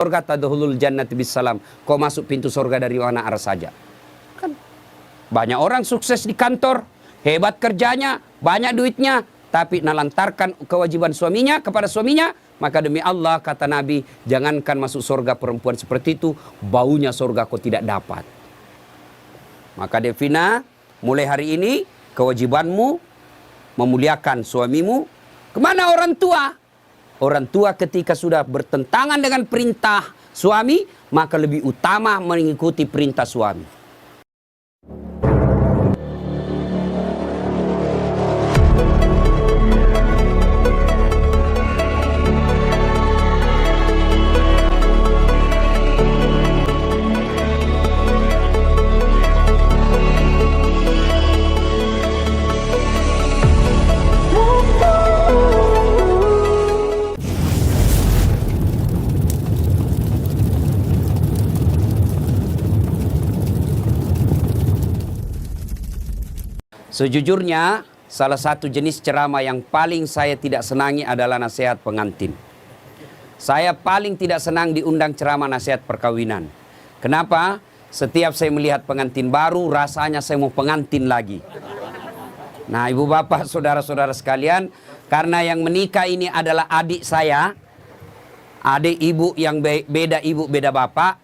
surga tadkhulul jannati bisalam. Kau masuk pintu surga dari mana arah saja. Kan banyak orang sukses di kantor, hebat kerjanya, banyak duitnya, tapi nalantarkan kewajiban suaminya kepada suaminya, maka demi Allah kata Nabi, jangankan masuk surga perempuan seperti itu, baunya surga kau tidak dapat. Maka Devina, mulai hari ini kewajibanmu memuliakan suamimu. Kemana orang tua? Orang tua ketika sudah bertentangan dengan perintah suami, maka lebih utama mengikuti perintah suami. Sejujurnya, salah satu jenis ceramah yang paling saya tidak senangi adalah nasihat pengantin. Saya paling tidak senang diundang ceramah nasihat perkawinan. Kenapa? Setiap saya melihat pengantin baru, rasanya saya mau pengantin lagi. Nah, ibu bapak, saudara-saudara sekalian, karena yang menikah ini adalah adik saya, adik ibu yang beda ibu, beda bapak.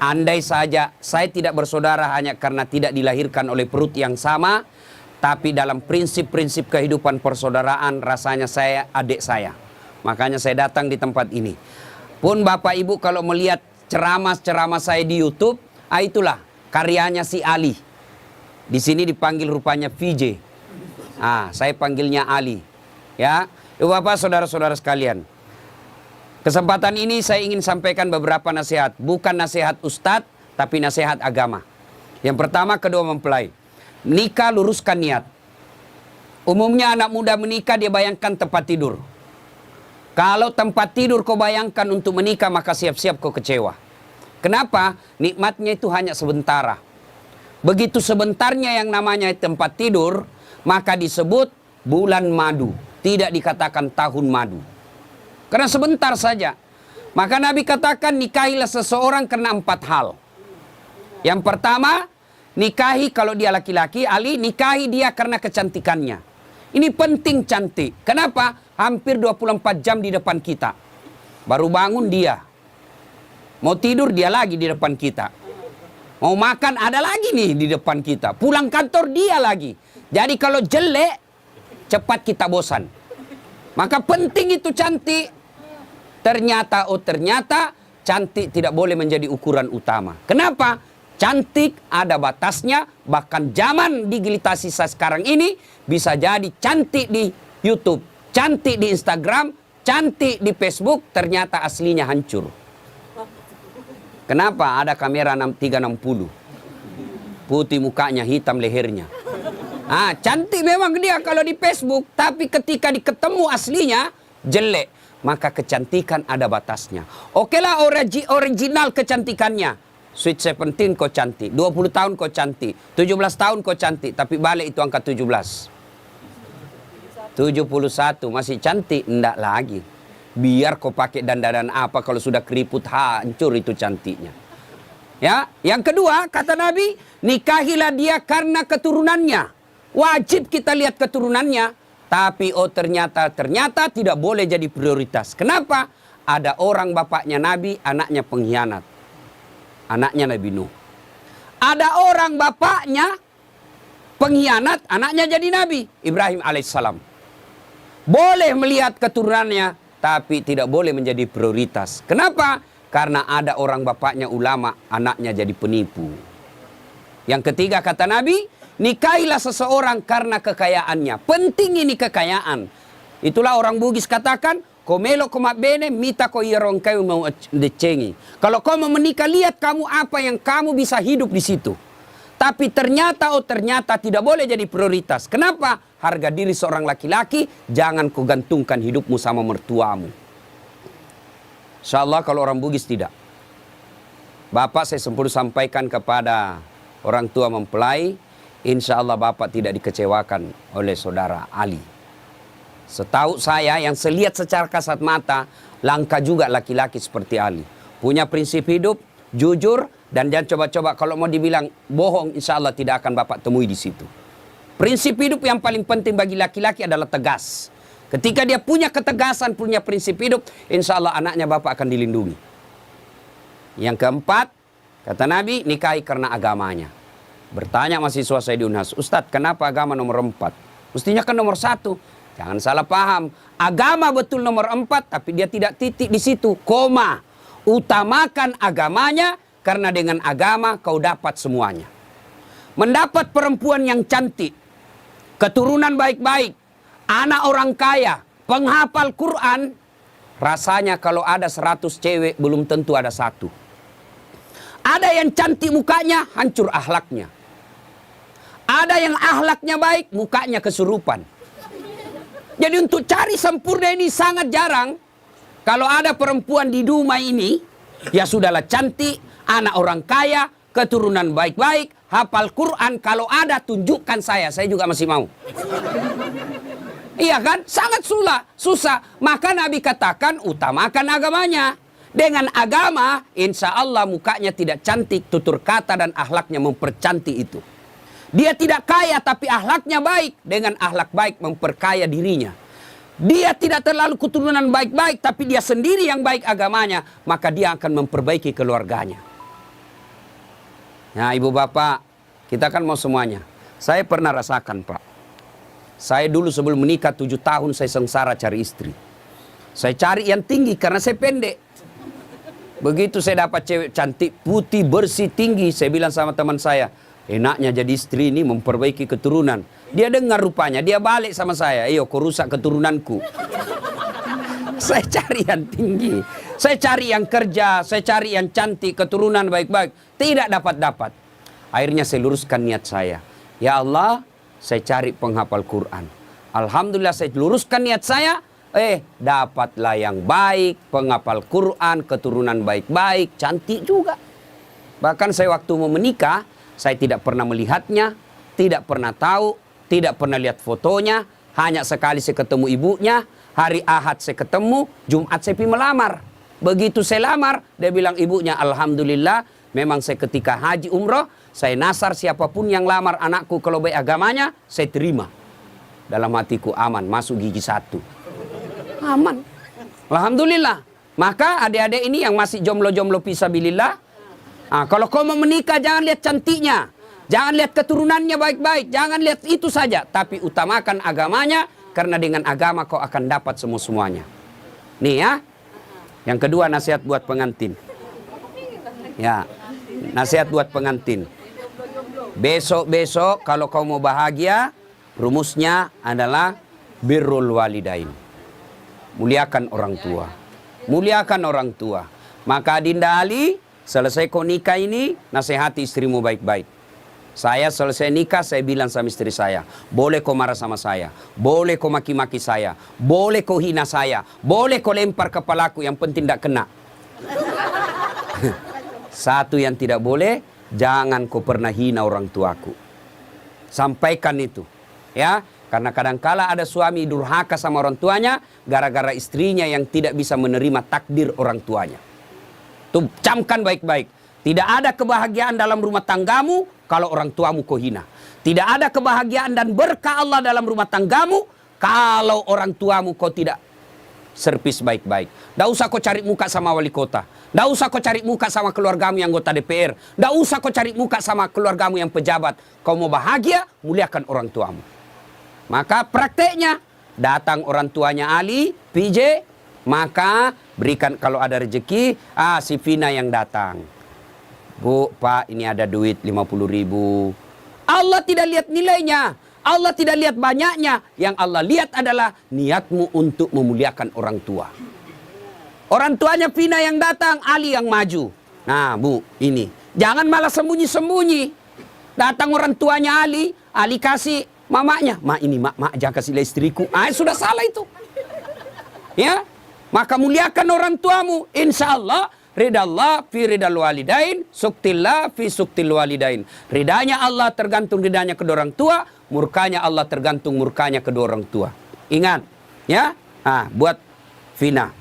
Andai saja saya tidak bersaudara hanya karena tidak dilahirkan oleh perut yang sama, tapi dalam prinsip-prinsip kehidupan persaudaraan rasanya saya adik saya. Makanya saya datang di tempat ini. Pun Bapak Ibu kalau melihat ceramah-ceramah saya di YouTube, itulah karyanya si Ali. Di sini dipanggil rupanya VJ. Saya panggilnya Ali. Ya, Ibu Bapak, saudara-saudara sekalian. Kesempatan ini saya ingin sampaikan beberapa nasihat. Bukan nasihat ustadz, tapi nasihat agama. Yang pertama, kedua mempelai. Nikah, luruskan niat. Umumnya anak muda menikah dia bayangkan tempat tidur. Kalau tempat tidur kau bayangkan untuk menikah, maka siap-siap kau kecewa. Kenapa? Nikmatnya itu hanya sementara. Begitu sebentarnya yang namanya tempat tidur, maka disebut bulan madu. Tidak dikatakan tahun madu. Karena sebentar saja. Maka Nabi katakan nikahilah seseorang karena 4 hal. Yang pertama, nikahi kalau dia laki-laki, Ali nikahi dia karena kecantikannya. Ini penting cantik. Kenapa? Hampir 24 jam di depan kita. Baru bangun dia. Mau tidur dia lagi di depan kita. Mau makan ada lagi nih di depan kita. Pulang kantor dia lagi. Jadi kalau jelek, cepat kita bosan. Maka penting itu cantik. Ternyata cantik tidak boleh menjadi ukuran utama. Kenapa? Cantik ada batasnya, bahkan zaman digitalisasi sekarang ini bisa jadi cantik di YouTube, cantik di Instagram, cantik di Facebook, ternyata aslinya hancur. Kenapa? Ada kamera 360. Putih mukanya, hitam lehernya. Cantik memang dia kalau di Facebook, tapi ketika diketemu aslinya jelek. Maka kecantikan ada batasnya. Okelah original kecantikannya. Sweet 17 kau cantik, 20 tahun kau cantik, 17 tahun kau cantik, tapi balik itu angka 17. 71 masih cantik, enggak lagi. Biar kau pakai dandanan apa kalau sudah keriput hancur itu cantiknya. Ya, yang kedua kata Nabi, nikahilah dia karena keturunannya. Wajib kita lihat keturunannya. Tapi ternyata tidak boleh jadi prioritas. Kenapa? Ada orang bapaknya Nabi, anaknya pengkhianat. Anaknya Nabi Nuh. Ada orang bapaknya pengkhianat, anaknya jadi Nabi. Ibrahim alaihissalam. Boleh melihat keturunannya, tapi tidak boleh menjadi prioritas. Kenapa? Karena ada orang bapaknya ulama, anaknya jadi penipu. Yang ketiga kata Nabi, nikahilah seseorang karena kekayaannya. Penting ini kekayaan. Itulah orang Bugis katakan, komelo komak bene, mita ko irong kayu mau decengi. Kalau kau mau menikah, lihat kamu apa yang kamu bisa hidup di situ. Tapi ternyata tidak boleh jadi prioritas. Kenapa? Harga diri seorang laki-laki, jangan kau gantungkan hidupmu sama mertuamu. Insyaallah kalau orang Bugis tidak. Bapak saya sempat sampaikan kepada orang tua mempelai, insya Allah Bapak tidak dikecewakan oleh saudara Ali. Setahu saya yang selihat secara kasat mata, langka juga laki-laki seperti Ali. punya prinsip hidup, jujur, dan jangan coba-coba kalau mau dibilang bohong, insya Allah tidak akan Bapak temui di situ. Prinsip hidup yang paling penting bagi laki-laki adalah tegas. Ketika dia punya ketegasan, punya prinsip hidup, insya Allah anaknya Bapak akan dilindungi. Yang keempat, kata Nabi, nikahi karena agamanya. Bertanya mahasiswa saya di Unhas, Ustadz, kenapa agama nomor 4? Mestinya kan nomor 1. Jangan salah paham. Agama betul nomor 4, tapi dia tidak titik di situ, koma. Utamakan agamanya, karena dengan agama kau dapat semuanya. Mendapat perempuan yang cantik, keturunan baik-baik, anak orang kaya, penghafal Quran, rasanya kalau ada 100 cewek belum tentu ada 1. Ada yang cantik mukanya, hancur akhlaknya. Ada yang akhlaknya baik, mukanya kesurupan. Jadi untuk cari sempurna ini sangat jarang. Kalau ada perempuan di Dumai ini, ya sudahlah cantik, anak orang kaya, keturunan baik-baik, hafal Quran. Kalau ada tunjukkan saya juga masih mau. Iya kan? Sangat susah. Maka Nabi katakan utamakan agamanya. Dengan agama, insya Allah mukanya tidak cantik, tutur kata dan akhlaknya mempercantik itu. Dia tidak kaya tapi akhlaknya baik. Dengan akhlak baik memperkaya dirinya. Dia tidak terlalu keturunan baik-baik tapi dia sendiri yang baik agamanya. Maka dia akan memperbaiki keluarganya. Nah ibu bapak, kita kan mau semuanya. Saya pernah rasakan Pak. Saya dulu sebelum menikah 7 tahun saya sengsara cari istri. Saya cari yang tinggi karena saya pendek. Begitu saya dapat cewek cantik, putih, bersih, tinggi. Saya bilang sama teman saya, enaknya jadi istri ini memperbaiki keturunan. Dia dengar rupanya, dia balik sama saya. Ayo kau rusak keturunanku. Saya cari yang tinggi. Saya cari yang kerja, saya cari yang cantik, keturunan baik-baik. Tidak dapat-dapat. Akhirnya saya luruskan niat saya. Ya Allah, saya cari penghafal Quran. Alhamdulillah saya luruskan niat saya. Dapatlah yang baik, penghafal Quran, keturunan baik-baik, cantik juga. Bahkan saya waktu mau menikah, saya tidak pernah melihatnya, tidak pernah tahu, tidak pernah lihat fotonya. Hanya sekali saya ketemu ibunya, hari Ahad saya ketemu, Jumat saya pergi melamar. Begitu saya lamar, dia bilang ibunya, Alhamdulillah, memang saya ketika haji umroh, saya nasar siapapun yang lamar anakku kalau baik agamanya, saya terima. Dalam hatiku aman, masuk gigi 1. Aman. Alhamdulillah. Maka adik-adik ini yang masih jomblo-jomblo fisabilillah, kalau kau mau menikah jangan lihat cantiknya. Jangan lihat keturunannya baik-baik. Jangan lihat itu saja. Tapi utamakan agamanya, karena dengan agama kau akan dapat semua-semuanya. Nih ya. Yang kedua nasihat buat pengantin. Ya. Nasihat buat pengantin. Besok-besok kalau kau mau bahagia, rumusnya adalah birrul walidain. Muliakan orang tua. Muliakan orang tua. Maka Dinda Ali, selesai kau nikah ini, nasihati istrimu baik-baik. Saya selesai nikah, saya bilang sama istri saya, boleh kau marah sama saya, boleh kau maki-maki saya, boleh kau hina saya, boleh kau lempar kepalaku, yang penting tidak kena. Satu yang tidak boleh, jangan kau pernah hina orang tuaku. Sampaikan itu. Ya, karena kadangkala ada suami durhaka sama orang tuanya, gara-gara istrinya yang tidak bisa menerima takdir orang tuanya. Tuh, camkan baik-baik. Tidak ada kebahagiaan dalam rumah tanggamu kalau orang tuamu kau hina. Tidak ada kebahagiaan dan berkah Allah dalam rumah tanggamu kalau orang tuamu kau tidak servis baik-baik. Tidak usah kau cari muka sama wali kota. Tidak usah kau cari muka sama keluargamu yang anggota DPR. Tidak usah kau cari muka sama keluargamu yang pejabat. Kau mau bahagia, muliakan orang tuamu. Maka prakteknya, datang orang tuanya Ali, PJ, maka berikan kalau ada rezeki, si Vina yang datang. Bu, Pak, ini ada duit 50.000. Allah tidak lihat nilainya. Allah tidak lihat banyaknya. Yang Allah lihat adalah niatmu untuk memuliakan orang tua. Orang tuanya Vina yang datang, Ali yang maju. Nah, Bu, ini. Jangan malah sembunyi-sembunyi. Datang orang tuanya Ali, Ali kasih mamanya. Mak ini, mak jangan kasih istriku. Sudah salah itu. Ya, maka muliakan orang tuamu. Insya Allah, ridallah fi ridal walidain, suktillah fi suktil walidain. Ridanya Allah tergantung ridanya kedua orang tua, murkanya Allah tergantung murkanya kedua orang tua. Ingat, ya. Buat Vina.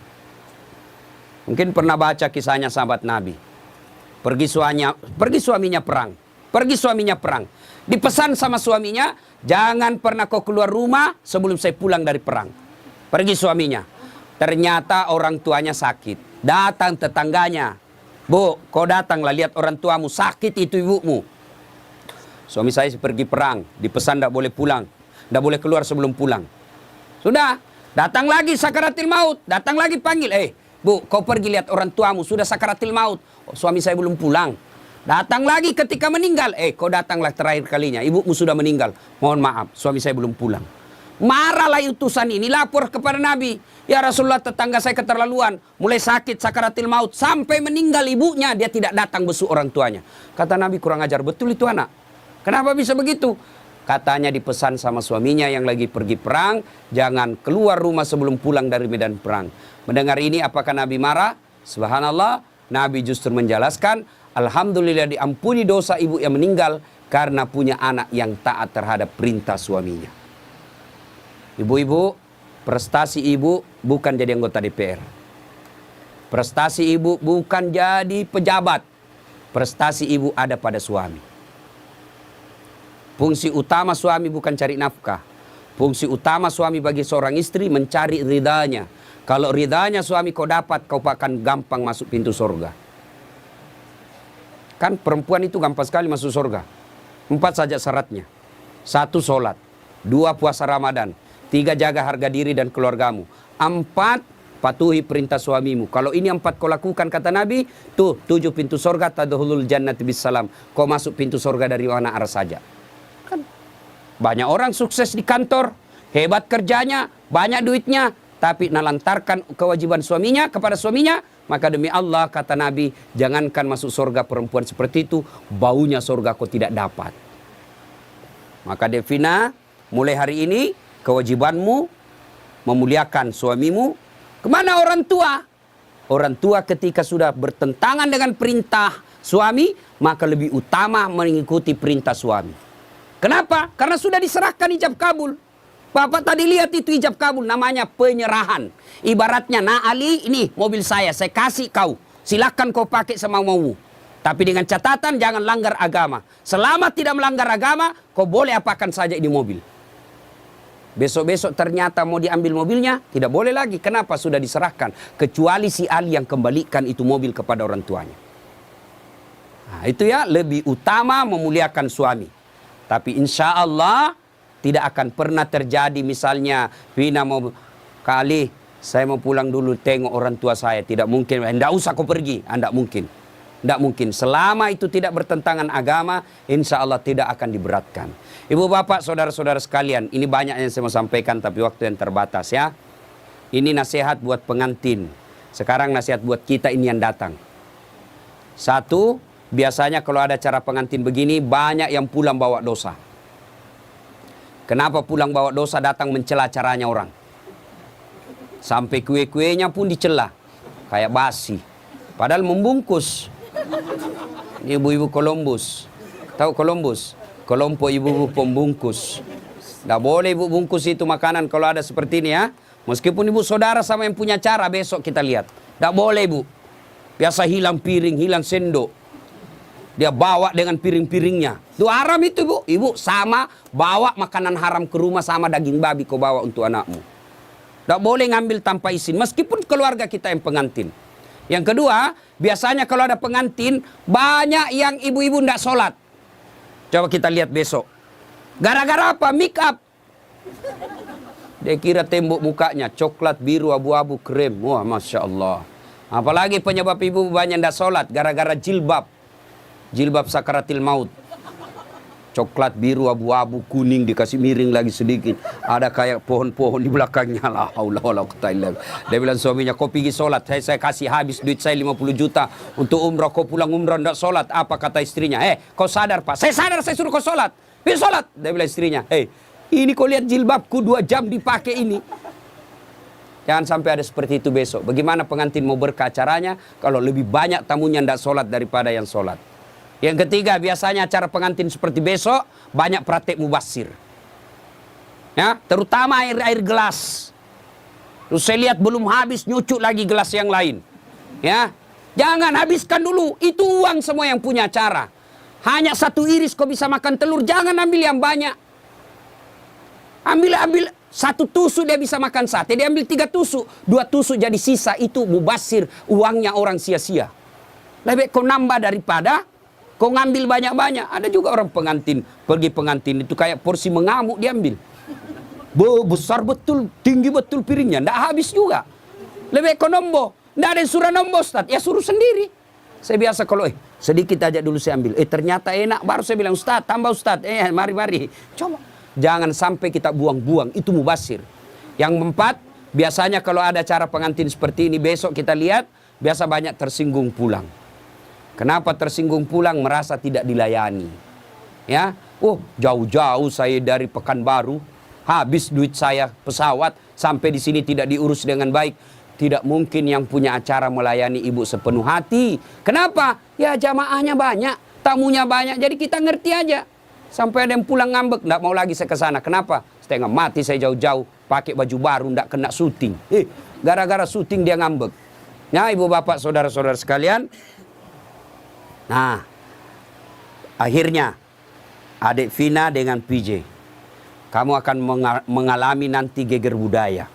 Mungkin pernah baca kisahnya sahabat Nabi. Pergi suaminya perang. Pergi suaminya perang. Dipesan sama suaminya, jangan pernah kau keluar rumah sebelum saya pulang dari perang. Pergi suaminya. Ternyata orang tuanya sakit. Datang tetangganya. Bu, kau datanglah lihat orang tuamu sakit itu ibumu. Suami saya pergi perang. Dipesan tidak boleh pulang. Tidak boleh keluar sebelum pulang. Sudah. Datang lagi sakaratil maut. Datang lagi panggil. Bu, kau pergi lihat orang tuamu sudah sakaratil maut. Suami saya belum pulang. Datang lagi ketika meninggal. Kau datanglah terakhir kalinya. Ibumu sudah meninggal. Mohon maaf, suami saya belum pulang. Marahlah utusan ini, lapor kepada Nabi. Ya Rasulullah, tetangga saya keterlaluan. Mulai sakit, sakaratil maut. Sampai meninggal ibunya, dia tidak datang besuk orang tuanya. Kata Nabi, kurang ajar. Betul itu anak. Kenapa bisa begitu? Katanya dipesan sama suaminya yang lagi pergi perang. Jangan keluar rumah sebelum pulang dari medan perang. Mendengar ini, apakah Nabi marah? Subhanallah, Nabi justru menjelaskan, alhamdulillah diampuni dosa ibu yang meninggal karena punya anak yang taat terhadap perintah suaminya. Ibu-ibu, prestasi ibu bukan jadi anggota DPR. Prestasi ibu bukan jadi pejabat. Prestasi ibu ada pada suami. Fungsi utama suami bukan cari nafkah. Fungsi utama suami bagi seorang istri mencari ridhanya. Kalau ridhanya suami kau dapat, kau akan gampang masuk pintu surga. Kan perempuan itu gampang sekali masuk surga. 4 saja syaratnya. 1, sholat. 2, puasa Ramadan. 3, jaga harga diri dan keluargamu. 4, patuhi perintah suamimu. Kalau ini 4 kau lakukan, kata Nabi, 7 pintu surga, tadkhulul jannati bisalam. Kau masuk pintu surga dari mana arah saja. Kan banyak orang sukses di kantor, hebat kerjanya, banyak duitnya, tapi nalantarkan kewajiban suaminya kepada suaminya, maka demi Allah, kata Nabi, jangankan masuk surga perempuan seperti itu, baunya surga kau tidak dapat. Maka Devina, mulai hari ini kewajibanmu memuliakan suamimu. Kemana orang tua? Orang tua ketika sudah bertentangan dengan perintah suami, maka lebih utama mengikuti perintah suami. Kenapa? Karena sudah diserahkan ijab kabul. Bapak tadi lihat itu ijab kabul, namanya penyerahan. Ibaratnya, nah Ali, ini mobil saya kasih kau. Silakan kau pakai semau-maumu. Tapi dengan catatan jangan langgar agama. Selama tidak melanggar agama, kau boleh apakan saja ini mobil. Besok-besok ternyata mau diambil mobilnya, tidak boleh lagi. Kenapa? Sudah diserahkan. Kecuali si Ali yang kembalikan itu mobil kepada orang tuanya. Nah, itu ya, lebih utama memuliakan suami. Tapi insya Allah tidak akan pernah terjadi misalnya Vina mau kali saya mau pulang dulu tengok orang tua saya. Tidak mungkin. Tidak usah kau pergi. Tidak mungkin. Tidak mungkin. Selama itu tidak bertentangan agama, insya Allah tidak akan diberatkan. Ibu bapak saudara-saudara sekalian, ini banyak yang saya mau sampaikan tapi waktu yang terbatas ya. Ini nasihat buat pengantin. Sekarang nasihat buat kita ini yang datang. 1, biasanya kalau ada acara pengantin begini, banyak yang pulang bawa dosa. Kenapa pulang bawa dosa? Datang mencela acaranya orang. Sampai kue-kuenya pun dicela. Kayak basi. Padahal membungkus. Ini ibu-ibu Columbus. Tahu Columbus? Kelompok ibu-ibu pembungkus. Tidak boleh ibu bungkus itu makanan kalau ada seperti ini ya. Meskipun ibu saudara sama yang punya cara, besok kita lihat. Tidak boleh ibu. Biasa hilang piring, hilang sendok. Dia bawa dengan piring-piringnya. Itu haram itu ibu. Ibu sama bawa makanan haram ke rumah sama daging babi kau bawa untuk anakmu. Tidak boleh ngambil tanpa izin. Meskipun keluarga kita yang pengantin. Yang kedua, biasanya kalau ada pengantin, banyak yang ibu-ibu tidak sholat. Coba kita lihat besok. Gara-gara apa? Make up. Dia kira tembok mukanya coklat, biru, abu-abu, krem. Wah, Masya Allah. Apalagi penyebab ibu banyak tidak sholat. Gara-gara jilbab. Jilbab sakaratil maut. Coklat, biru, abu-abu, kuning, dikasih miring lagi sedikit. Ada kayak pohon-pohon di belakangnya. La haula wala quwwata illa billah. Dia bilang suaminya, kau pergi sholat. Saya kasih habis duit saya 50 juta untuk umrah. Kau pulang umrah tidak sholat. Apa kata istrinya? Kau sadar pak? Saya sadar, saya suruh kau sholat. Pergi sholat. Dia bilang istrinya, ini kau lihat jilbabku 2 jam dipakai ini. Jangan sampai ada seperti itu besok. Bagaimana pengantin mau berkah acaranya kalau lebih banyak tamunya tidak sholat daripada yang sholat. Yang ketiga, biasanya acara pengantin seperti besok, banyak praktek mubasir. Ya, terutama air gelas. Terus saya lihat belum habis, nyucuk lagi gelas yang lain. Ya, jangan habiskan dulu. Itu uang semua yang punya acara. Hanya satu iris kau bisa makan telur. Jangan ambil yang banyak. Ambil satu tusuk dia bisa makan sate. Dia ambil 3 tusuk. 2 tusuk jadi sisa. Itu mubazir, uangnya orang sia-sia. Lebih kau nambah daripada kau ngambil banyak-banyak. Ada juga orang pengantin. Pergi pengantin itu kayak porsi mengamuk diambil. Besar betul, tinggi betul piringnya. Nggak habis juga. Lebih kau nombor. Nggak ada yang suruh nombor, Ustaz. Ya suruh sendiri. Saya biasa kalau, sedikit aja dulu saya ambil. Ternyata enak. Baru saya bilang, Ustaz, tambah Ustaz. Mari. Coba. Jangan sampai kita buang-buang. Itu mubazir. Yang keempat, biasanya kalau ada acara pengantin seperti ini, besok kita lihat, biasa banyak tersinggung pulang. Kenapa tersinggung pulang? Merasa tidak dilayani. Ya, jauh-jauh saya dari Pekanbaru, habis duit saya pesawat, sampai di sini tidak diurus dengan baik. Tidak mungkin yang punya acara melayani ibu sepenuh hati. Kenapa? Ya jamaahnya banyak, tamunya banyak, jadi kita ngerti aja. Sampai ada yang pulang ngambek, nggak mau lagi saya ke sana. Kenapa? Setengah mati saya jauh-jauh, pakai baju baru, nggak kena syuting. Gara-gara syuting dia ngambek. Nah, ibu bapak, saudara-saudara sekalian. Nah, akhirnya adik Vina dengan PJ, kamu akan mengalami nanti geger budaya.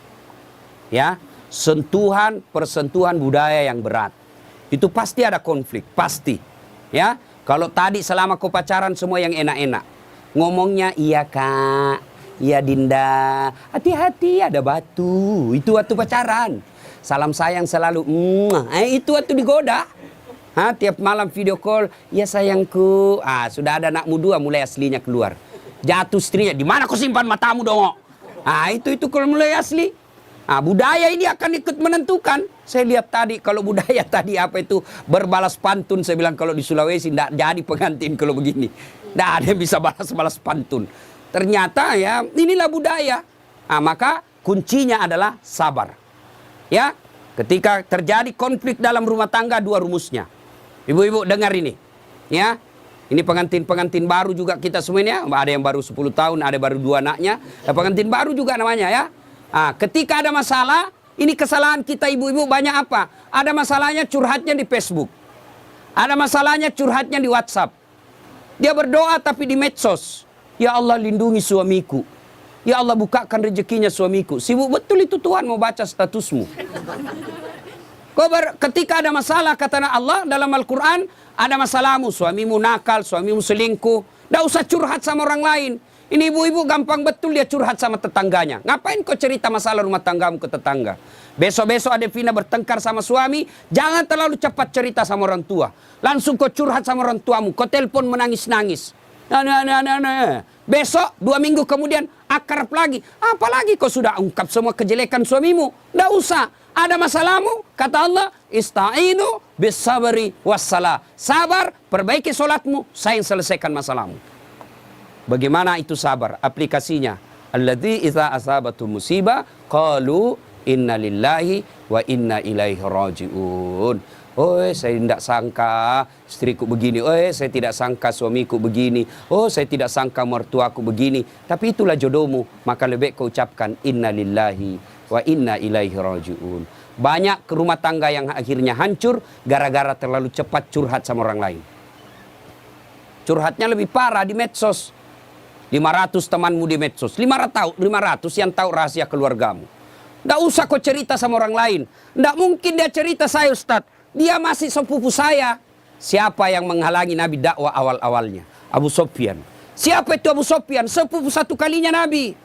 Ya, persentuhan budaya yang berat. Itu pasti ada konflik, pasti. Ya, kalau tadi selama kau pacaran semua yang enak-enak. Ngomongnya iya kak, iya Dinda, hati-hati ada batu. Itu waktu pacaran. Salam sayang selalu, itu waktu digoda. Tiap malam video call, ya sayangku. Sudah ada anakmu 2 mulai aslinya keluar. Jatuh istrinya, di mana kau simpan matamu dong? Itu kalau mulai asli. Budaya ini akan ikut menentukan. Saya lihat tadi kalau budaya tadi apa itu berbalas pantun. Saya bilang kalau di Sulawesi tidak jadi pengantin kalau begini. Tidak ada yang bisa balas-balas pantun. Ternyata ya inilah budaya. Maka kuncinya adalah sabar. Ya, ketika terjadi konflik dalam rumah tangga 2 rumusnya. Ibu-ibu dengar ini. Ya, ini pengantin-pengantin baru juga kita semuanya. Ada yang baru 10 tahun, ada baru 2 anaknya. Pengantin baru juga namanya ya. Ketika ada masalah, ini kesalahan kita ibu-ibu banyak apa? Ada masalahnya curhatnya di Facebook. Ada masalahnya curhatnya di WhatsApp. Dia berdoa tapi di medsos. Ya Allah lindungi suamiku. Ya Allah bukakan rezekinya suamiku. Sibuk betul itu Tuhan mau baca statusmu. Ketika ada masalah kata Allah dalam Al-Quran, ada masalahmu, suamimu nakal, suamimu selingkuh. Tidak usah curhat sama orang lain. Ini ibu-ibu gampang betul dia curhat sama tetangganya. Ngapain kau cerita masalah rumah tanggamu ke tetangga? Besok-besok ada Vina bertengkar sama suami, jangan terlalu cepat cerita sama orang tua. Langsung kau curhat sama orang tuamu, kau telepon menangis-nangis. Besok 2 minggu kemudian akrab lagi. Apalagi kau sudah ungkap semua kejelekan suamimu. Tidak usah. Ada masalahmu, kata Allah, ista'inu bis-sabri was-salah. Sabar, perbaiki solatmu, saya yang selesaikan masalahmu. Bagaimana itu sabar? Aplikasinya. Alladzi idza asabatu musibah qalu inna lillahi wa inna ilaihi rajiun. Saya tidak sangka istriku begini. Saya tidak sangka suamiku begini. Saya tidak sangka mertuaku begini. Tapi itulah jodohmu. Maka lebih kau ucapkan inna lillahi wa inna ilaihi rajiun. Banyak rumah tangga yang akhirnya hancur gara-gara terlalu cepat curhat sama orang lain. Curhatnya lebih parah di medsos. 500 temanmu di medsos. 500 yang tahu rahasia keluargamu. Tidak usah kau cerita sama orang lain. Tidak mungkin dia cerita saya Ustaz. Dia masih sepupu saya. Siapa yang menghalangi Nabi dakwah awal-awalnya? Abu Sufyan. Siapa itu Abu Sufyan? Sepupu 1 kalinya Nabi.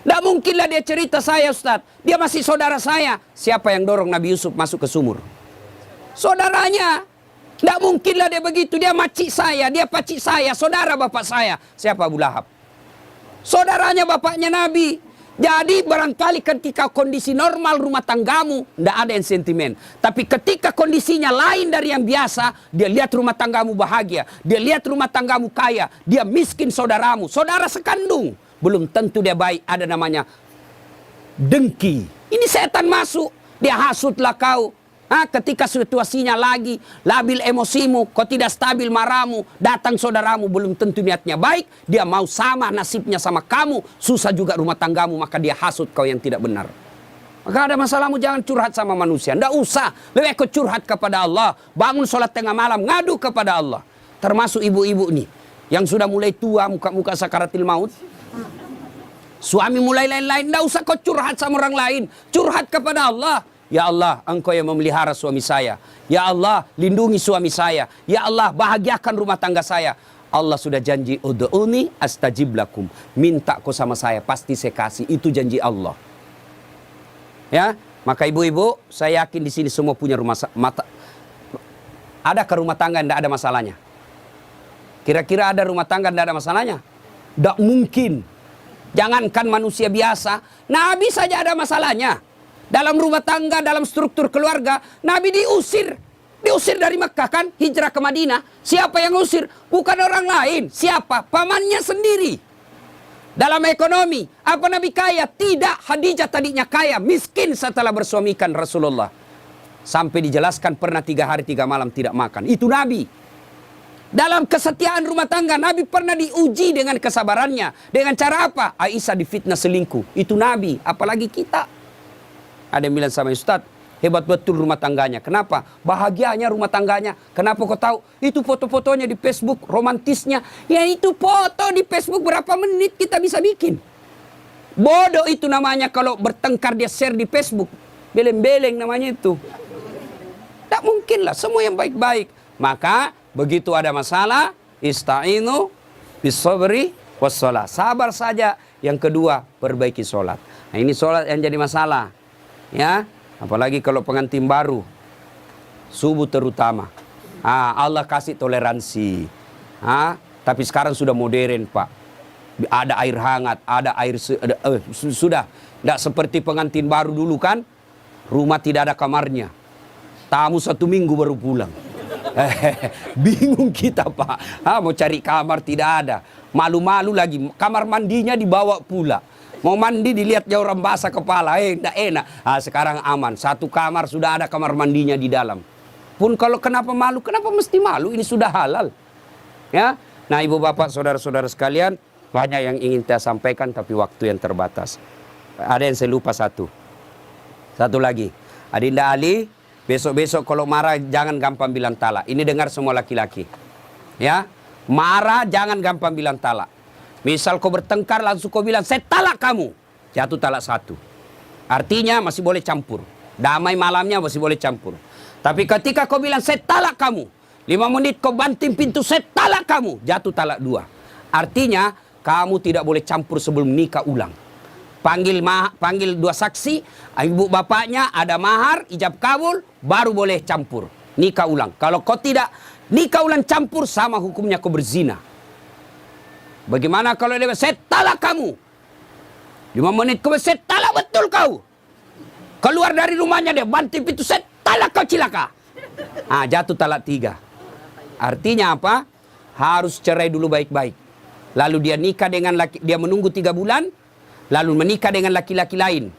Tidak mungkinlah dia cerita saya Ustaz. Dia masih saudara saya. Siapa yang dorong Nabi Yusuf masuk ke sumur? Saudaranya. Tidak mungkinlah dia begitu. Dia makcik saya, dia pacik saya, saudara bapak saya. Siapa? Abu Lahab. Saudaranya bapaknya Nabi. Jadi barangkali ketika kondisi normal rumah tanggamu, tidak ada yang sentimen. Tapi ketika kondisinya lain dari yang biasa, dia lihat rumah tanggamu bahagia. Dia lihat rumah tanggamu kaya. Dia miskin saudaramu. Saudara sekandung. Belum tentu dia baik. Ada namanya dengki. Ini setan masuk. Dia hasutlah kau. Ketika situasinya lagi labil emosimu, kau tidak stabil marahmu, datang saudaramu belum tentu niatnya baik, dia mau sama nasibnya sama kamu, susah juga rumah tanggamu, maka dia hasut kau yang tidak benar. Maka ada masalahmu jangan curhat sama manusia. Nggak usah. Lebih ikut curhat kepada Allah. Bangun sholat tengah malam. Ngadu kepada Allah. Termasuk ibu-ibu nih. Yang sudah mulai tua muka-muka sakaratil maut. Suami mulai lain-lain. Nggak usah kau curhat sama orang lain. Curhat kepada Allah. Ya Allah, Engkau yang memelihara suami saya. Ya Allah, lindungi suami saya. Ya Allah, bahagiakan rumah tangga saya. Allah sudah janji, ud'uni astajib lakum. Minta kau sama saya, pasti saya kasih. Itu janji Allah. Ya, maka ibu-ibu, saya yakin di sini semua punya ada ke rumah tangga tidak ada masalahnya? Kira-kira ada rumah tangga tidak ada masalahnya? Tidak mungkin. Jangankan manusia biasa, Nabi saja ada masalahnya. Dalam rumah tangga, dalam struktur keluarga, Nabi diusir. Diusir dari Mekah kan, hijrah ke Madinah. Siapa yang usir? Bukan orang lain. Siapa? Pamannya sendiri. Dalam ekonomi, apa Nabi kaya? Tidak, Khadijah tadinya kaya, miskin setelah bersuamikan Rasulullah. Sampai dijelaskan pernah 3 hari 3 malam tidak makan. Itu Nabi. Dalam kesetiaan rumah tangga, Nabi pernah diuji dengan kesabarannya. Dengan cara apa? Aisyah difitnah selingkuh. Itu Nabi, apalagi kita. Ada yang bilang sama Ustadz, hebat betul rumah tangganya. Kenapa? Bahagianya rumah tangganya. Kenapa kau tahu? Itu foto-fotonya di Facebook, romantisnya. Ya itu foto di Facebook berapa menit kita bisa bikin. Bodoh itu namanya kalau bertengkar dia share di Facebook. Beleng-beleng namanya itu. Tak mungkin lah, semua yang baik-baik. Maka begitu ada masalah, ista'inu bis-sabri was-shalah. Sabar saja. Yang kedua, perbaiki sholat. Nah ini sholat yang jadi masalah. Ya, apalagi kalau pengantin baru, subuh terutama. Allah kasih toleransi. Tapi sekarang sudah modern Pak. Ada air hangat, ada air sudah. Tidak seperti pengantin baru dulu kan. Rumah tidak ada kamarnya. Tamu 1 minggu baru pulang. Bingung kita Pak. Mau cari kamar tidak ada. Malu-malu lagi. Kamar mandinya dibawa pula. Mau mandi dilihat jauh orang basah kepala, tidak enak. Sekarang aman, 1 kamar sudah ada kamar mandinya di dalam. Pun kalau kenapa malu, kenapa mesti malu? Ini sudah halal. Ya, nah ibu bapak, saudara-saudara sekalian, banyak yang ingin saya sampaikan tapi waktu yang terbatas. Ada yang saya lupa satu lagi. Adinda Ali, besok-besok kalau marah jangan gampang bilang talak. Ini dengar semua laki-laki. Ya, marah jangan gampang bilang talak. Misal kau bertengkar langsung kau bilang, saya talak kamu. Jatuh talak 1. Artinya masih boleh campur. Damai malamnya masih boleh campur. Tapi ketika kau bilang, saya talak kamu. 5 menit kau banting pintu, saya talak kamu. Jatuh talak 2. Artinya, kamu tidak boleh campur sebelum nikah ulang. Panggil 2 saksi, ibu bapaknya, ada mahar, ijab kabul, baru boleh campur. Nikah ulang. Kalau kau tidak, nikah ulang campur sama hukumnya kau berzina. Bagaimana kalau dia saya talak kamu? 5 menit kemudian saya talak betul kau. Keluar dari rumahnya dia banting pintu, saya talak kau cilaka. Jatuh talak 3. Artinya apa? Harus cerai dulu baik-baik. Lalu dia nikah dengan dia menunggu 3 bulan, lalu menikah dengan laki-laki lain.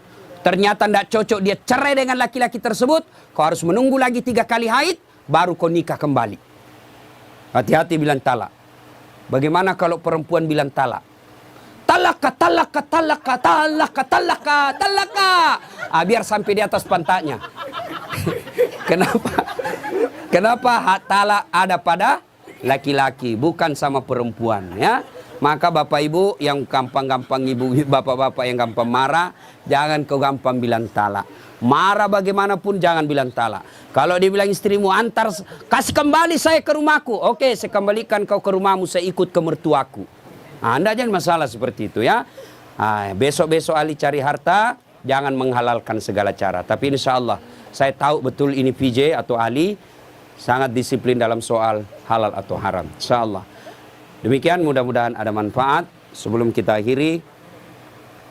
Ternyata tidak cocok, dia cerai dengan laki-laki tersebut. Kau harus menunggu lagi 3 kali haid, baru kau nikah kembali. Hati-hati bilang talak. Bagaimana kalau perempuan bilang talak? Talaka, talaka, talaka, talaka, talaka, talaka. Biar sampai di atas pantatnya. Kenapa? Kenapa hak talak ada pada laki-laki, bukan sama perempuan, ya? Maka bapak ibu yang gampang-gampang, ibu bapak-bapak yang gampang marah, jangan kau gampang bilang talak. Marah bagaimanapun jangan bilang talak. Kalau dia bilang istrimu antar, kasih kembali saya ke rumahku. Oke, saya kembalikan kau ke rumahmu, saya ikut ke mertuaku. Anda jangan masalah seperti itu ya. Besok-besok Ali cari harta, jangan menghalalkan segala cara. Tapi insya Allah, saya tahu betul ini PJ atau Ali sangat disiplin dalam soal halal atau haram. Insya Allah. Demikian, mudah-mudahan ada manfaat. Sebelum kita akhiri,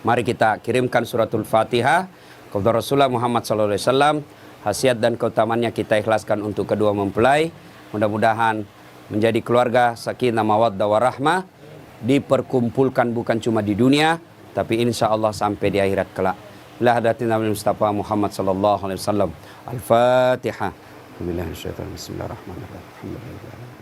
mari kita kirimkan suratul Fatihah kepada Rasulullah Muhammad SAW. Khasiat dan keutamannya kita ikhlaskan untuk kedua mempelai. Mudah-mudahan menjadi keluarga sakinah mawaddah warahmah, diperkumpulkan bukan cuma di dunia, tapi insya Allah sampai di akhirat kelak. Bila hadatin Nabi Mustafa Muhammad SAW. Al-Fatihah. Bismillahirrahmanirrahim.